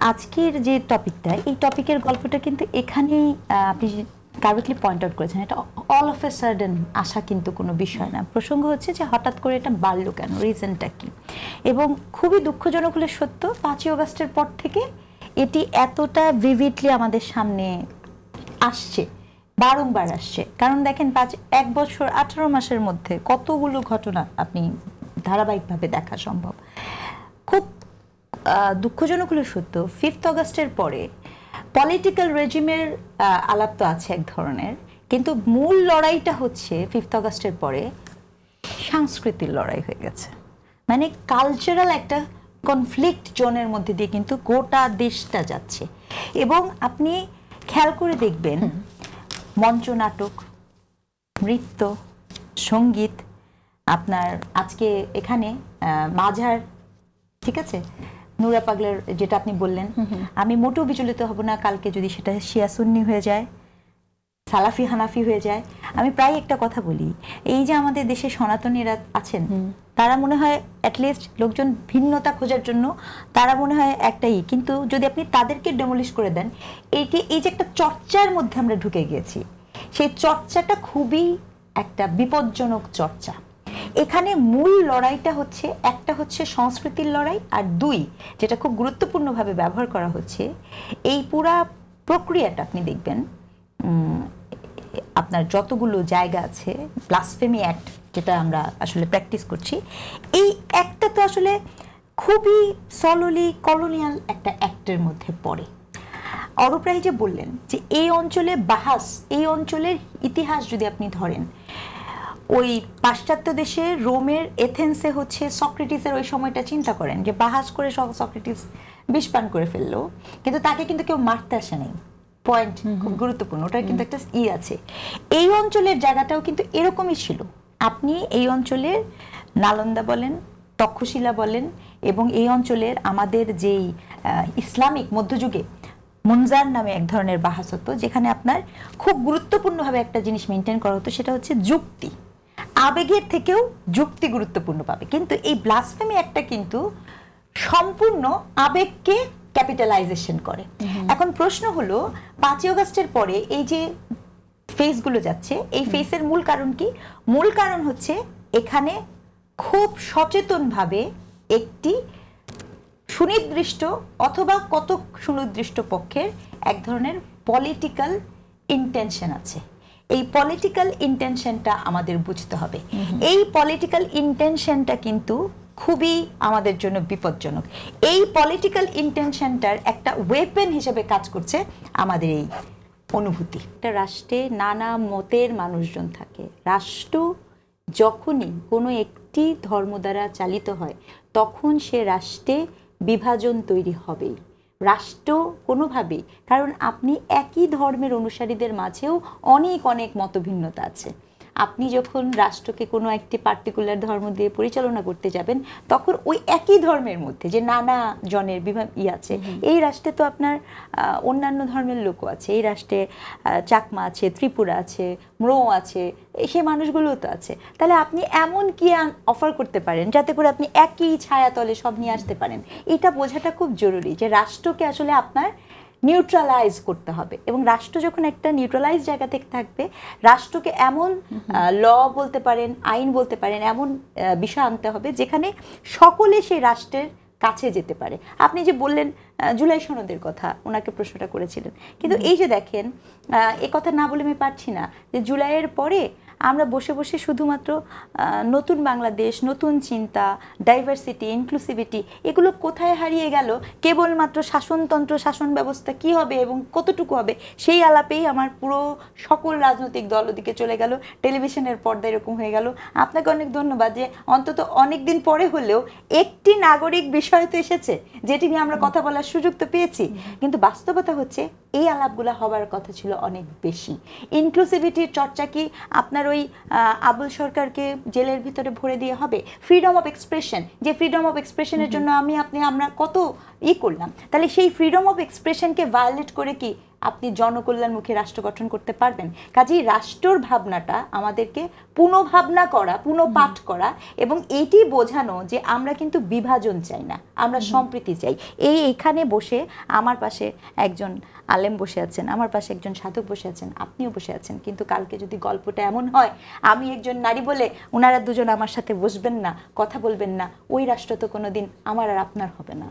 আজকের যে টপিকটা, এই টপিকের গল্পটা কিন্তু এখানেই আপনি কারেক্টলি পয়েন্ট আউট করেছেন। এটা অল অফ এ সাডেন আসা কিন্তু কোনো বিষয় না। প্রসঙ্গ হচ্ছে যে হঠাৎ করে এটা বাড়লো কেন, রিজনটা কি। এবং খুবই দুঃখজনক হলে সত্য, 5ই আগস্টের পর থেকে এটি এতটা ভিভিডলি আমাদের সামনে আসছে, বারংবার আসছে। কারণ দেখেন 1 বছর 18 মাসের মধ্যে কতগুলো ঘটনা আপনি ধারাবাহিকভাবে দেখা সম্ভব। খুব দুঃখজনক হলে সত্য, 5th আগস্টের পরে পলিটিক্যাল রেজিমের আলাপ তো আছে এক ধরনের, কিন্তু মূল লড়াইটা হচ্ছে 5th আগস্টের পরে সাংস্কৃতিক লড়াই হয়ে গেছে। মানে কালচারাল একটা কনফ্লিক্ট জোনের মধ্যে দিয়ে কিন্তু গোটা দেশটা যাচ্ছে। এবং আপনি খেয়াল করে দেখবেন, মঞ্চ নাটক, নৃত্য, সঙ্গীত, আপনার আজকে এখানে মাঝার, ঠিক আছে, নুরা পাগলার যেটা আপনি বললেন, আমি মোটেও বিচলিত হব না কালকে যদি সেটা শিয়া সুন্নি হয়ে যায়, সালাফি হানাফি হয়ে যায়। আমি প্রায় একটা কথা বলি, এই যে আমাদের দেশে সনাতনীরা আছেন, তারা মনে হয় অ্যাটলিস্ট লোকজন ভিন্নতা খোঁজার জন্য তারা মনে হয় একটাই, কিন্তু যদি আপনি তাদেরকে ডেমোলিশ করে দেন, এই যে একটা চর্চার মধ্যে আমরা ঢুকে গিয়েছি, সেই চর্চাটা খুবই একটা বিপজ্জনক চর্চা। এখানে মূল লড়াইটা হচ্ছে, একটা হচ্ছে সংস্কৃতির লড়াই, আর 2 যেটা খুব গুরুত্বপূর্ণভাবে ব্যবহার করা হচ্ছে, এই পুরা প্রক্রিয়াটা আপনি দেখবেন আপনার যতগুলো জায়গা আছে, ব্লাসফেমি অ্যাক্ট যেটা আমরা আসলে প্র্যাকটিস করছি, এই অ্যাক্টটা তো আসলে খুবই সললি কলোনিয়াল একটা অ্যাক্টের মধ্যে পড়ে। অরূপ রায় যে বললেন যে এই অঞ্চলে বাহাস, এই অঞ্চলের ইতিহাস যদি আপনি ধরেন, ওই পাশ্চাত্য দেশে রোমের এথেন্সে হচ্ছে সক্রেটিসের ওই সময়টা চিন্তা করেন যে বাহাস করে সক্রেটিস বিষ পান করে ফেললো, কিন্তু তাকে কিন্তু কেউ মারতে আসে নাই। পয়েন্ট খুব গুরুত্বপূর্ণ, ওটার কিন্তু একটা আছে। এই অঞ্চলের জায়গাটাও কিন্তু এরকমই ছিল। আপনি এই অঞ্চলের নালন্দা বলেন, তক্ষশিলা বলেন, এবং এই অঞ্চলের আমাদের যেই ইসলামিক মধ্যযুগে মুনজার নামে এক ধরনের বাহাস হতো, যেখানে আপনার খুব গুরুত্বপূর্ণভাবে একটা জিনিস মেনটেন করা হতো, সেটা হচ্ছে যুক্তি। আবেগের থেকেও যুক্তি গুরুত্বপূর্ণ পাবে, কিন্তু এই ব্লাসফেমি একটা কিন্তু সম্পূর্ণ আবেগকে ক্যাপিটালাইজেশন করে। এখন প্রশ্ন হলো, 5ই আগস্টের পরে এই যে ফেসগুলো যাচ্ছে, এই ফেসের মূল কারণ কি? মূল কারণ হচ্ছে এখানে খুব সচেতনভাবে একটি সুনির্দিষ্ট অথবা কত সুনির্দিষ্ট পক্ষের এক ধরনের পলিটিক্যাল ইন্টেনশন আছে। এই পলিটিক্যাল ইন্টেনশনটা আমাদের বুঝতে হবে। এই পলিটিক্যাল ইন্টেনশনটা কিন্তু খুবই আমাদের জন্য বিপজ্জনক। এই পলিটিক্যাল ইন্টেনশনটার একটা ওয়েপেন হিসেবে কাজ করছে আমাদের এই অনুভূতি। একটা রাষ্ট্রে নানা মতের মানুষজন থাকে। রাষ্ট্র যখনই কোনো একটি ধর্ম দ্বারা চালিত হয়, তখন সে রাষ্ট্রে বিভাজন তৈরি হবেই। রাষ্ট্র কোনোভাবেই, কারণ আপনি একই ধর্মের অনুসারীদের মাঝেও অনেক অনেক মতভিন্নতা আছে। আপনি যখন রাষ্ট্রকে কোনো একটি পার্টিকুলার ধর্ম দিয়ে পরিচালনা করতে যাবেন, তখন ওই একই ধর্মের মধ্যে যে নানা জনের আছে, এই রাষ্ট্রে তো আপনার অন্যান্য ধর্মের লোকও আছে। এই রাষ্ট্রে চাকমা আছে, ত্রিপুরা আছে, ম্রো আছে, সে মানুষগুলোও তো আছে। তাহলে আপনি এমন কি অফার করতে পারেন যাতে করে আপনি একই ছায়াতলে সব নিয়ে আসতে পারেন? এটা বোঝাটা খুব জরুরি যে রাষ্ট্রকে আসলে আপনার নিউট্রালাইজ করতে হবে। এবং রাষ্ট্র যখন একটা নিউট্রালাইজ জায়গা থেকে থাকবে, রাষ্ট্রকে এমন ল বলতে পারেন, আইন বলতে পারেন, এমন বিষয় আনতে হবে যেখানে সকলে সেই রাষ্ট্রের কাছে যেতে পারে। আপনি যে বললেন জুলাই সনদের কথা, ওনাকে প্রশ্নটা করেছিলেন, কিন্তু এই যে দেখেন, এ কথা না বলে আমি পারছি না যে জুলাইয়ের পরে আমরা বসে বসে শুধুমাত্র নতুন বাংলাদেশ, নতুন চিন্তা, ডাইভার্সিটি, ইনক্লুসিভিটি, এগুলো কোথায় হারিয়ে গেল? কেবলমাত্র শাসনতন্ত্র, শাসন ব্যবস্থা কি হবে এবং কতটুকু হবে, সেই আলাপেই আমার পুরো সকল রাজনৈতিক দল ওদিকে চলে গেল, টেলিভিশনের পর্দা এরকম হয়ে গেল। আপনাকে অনেক ধন্যবাদ যে অন্তত অনেক দিন পরে হলেও একটি নাগরিক বিষয় তো এসেছে, যেটি নিয়ে আমরা কথা বলার সুযোগ তো পেয়েছি। কিন্তু বাস্তবতা হচ্ছে এই আলাপগুলো হবার কথা ছিল অনেক বেশি। ইনক্লুসিভিটির চর্চা কি আপনার ওই আবুল সরকারকে জেলের ভিতরে ভরে দিয়ে হবে? ফ্রিডম অফ এক্সপ্রেশন, যে ফ্রিডম অফ এক্সপ্রেশনের জন্য আমরা কত করলাম, তাহলে সেই ফ্রিডম অফ এক্সপ্রেশনকে ভায়োলেট করে কি আপনি জনকল্যাণমুখী রাষ্ট্র গঠন করতে পারবেন। কাজেই রাষ্ট্রর ভাবনাটা আমাদেরকে পুনঃভাবনা করা, পুনঃপাঠ করা এবং এটি বোঝানো যে আমরা কিন্তু বিভাজন চাই না, আমরা সম্প্রীতি চাই। এইখানে বসে আমার পাশে একজন আলেম বসে আছেন, আমার পাশে একজন সাধক বসে আছেন, আপনিও বসে আছেন, কিন্তু কালকে যদি গল্পটা এমন হয় আমি একজন নারী বলে ওনারা দুজন আমার সাথে বসবেন না, কথা বলবেন না, ওই রাষ্ট্র তো কোনোদিন আমার আর আপনার হবে না।